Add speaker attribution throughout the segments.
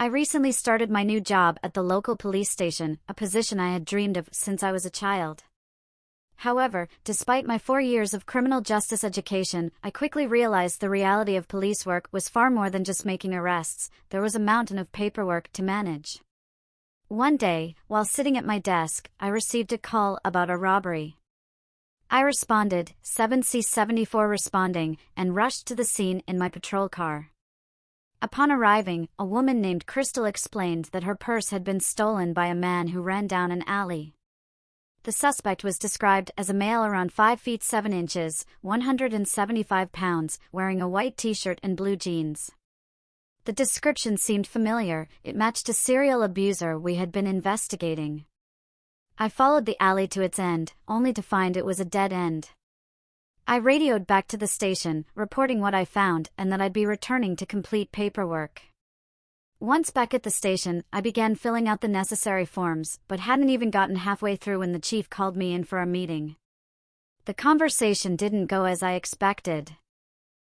Speaker 1: I recently started my new job at the local police station, a position I had dreamed of since I was a child. However, despite my 4 years of criminal justice education, I quickly realized the reality of police work was far more than just making arrests. There was a mountain of paperwork to manage. One day, while sitting at my desk, I received a call about a robbery. I responded, 7C74 responding, and rushed to the scene in my patrol car. Upon arriving, a woman named Crystal explained that her purse had been stolen by a man who ran down an alley. The suspect was described as a male around 5 feet 7 inches, 175 pounds, wearing a white t-shirt and blue jeans. The description seemed familiar. It matched a serial abuser we had been investigating. I followed the alley to its end, only to find it was a dead end. I radioed back to the station, reporting what I found and that I'd be returning to complete paperwork. Once back at the station, I began filling out the necessary forms, but hadn't even gotten halfway through when the chief called me in for a meeting. The conversation didn't go as I expected.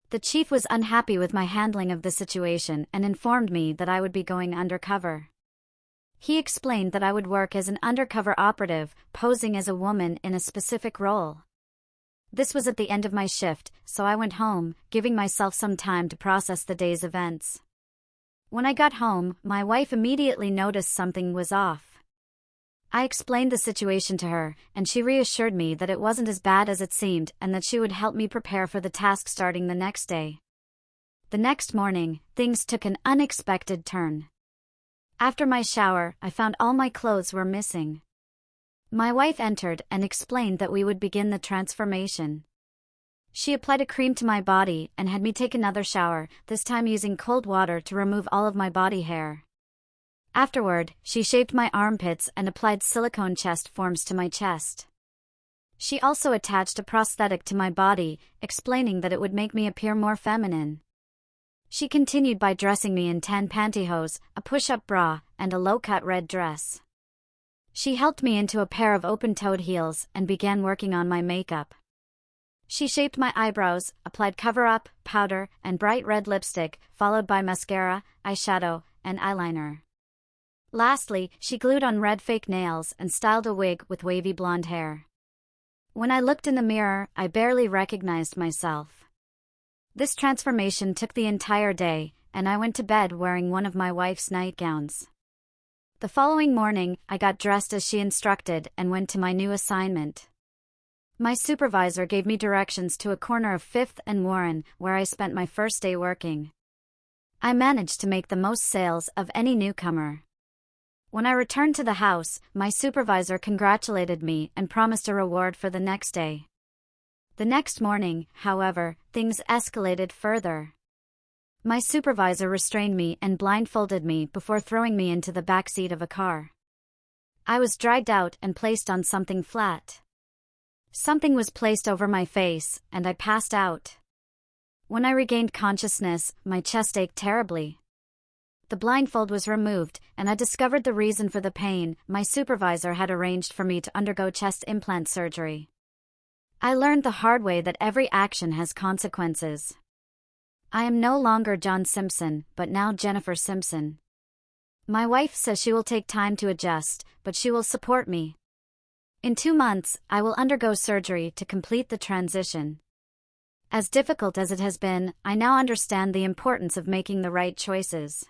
Speaker 1: The chief was unhappy with my handling of the situation and informed me that I would be going undercover. He explained that I would work as an undercover operative, posing as a woman in a specific role. This was at the end of my shift, so I went home, giving myself some time to process the day's events. When I got home, my wife immediately noticed something was off. I explained the situation to her, and she reassured me that it wasn't as bad as it seemed and that she would help me prepare for the task starting the next day. The next morning, things took an unexpected turn. After my shower, I found all my clothes were missing. My wife entered and explained that we would begin the transformation. She applied a cream to my body and had me take another shower, this time using cold water to remove all of my body hair. Afterward, she shaved my armpits and applied silicone chest forms to my chest. She also attached a prosthetic to my body, explaining that it would make me appear more feminine. She continued by dressing me in tan pantyhose, a push-up bra, and a low-cut red dress. She helped me into a pair of open-toed heels and began working on my makeup. She shaped my eyebrows, applied cover-up, powder, and bright red lipstick, followed by mascara, eyeshadow, and eyeliner. Lastly, she glued on red fake nails and styled a wig with wavy blonde hair. When I looked in the mirror, I barely recognized myself. This transformation took the entire day, and I went to bed wearing one of my wife's nightgowns. The following morning, I got dressed as she instructed and went to my new assignment. My supervisor gave me directions to a corner of 5th and Warren, where I spent my first day working. I managed to make the most sales of any newcomer. When I returned to the house, my supervisor congratulated me and promised a reward for the next day. The next morning, however, things escalated further. My supervisor restrained me and blindfolded me before throwing me into the back seat of a car. I was dragged out and placed on something flat. Something was placed over my face, and I passed out. When I regained consciousness, my chest ached terribly. The blindfold was removed, and I discovered the reason for the pain. My supervisor had arranged for me to undergo chest implant surgery. I learned the hard way that every action has consequences. I am no longer John Simpson, but now Jennifer Simpson. My wife says she will take time to adjust, but she will support me. In 2 months, I will undergo surgery to complete the transition. As difficult as it has been, I now understand the importance of making the right choices.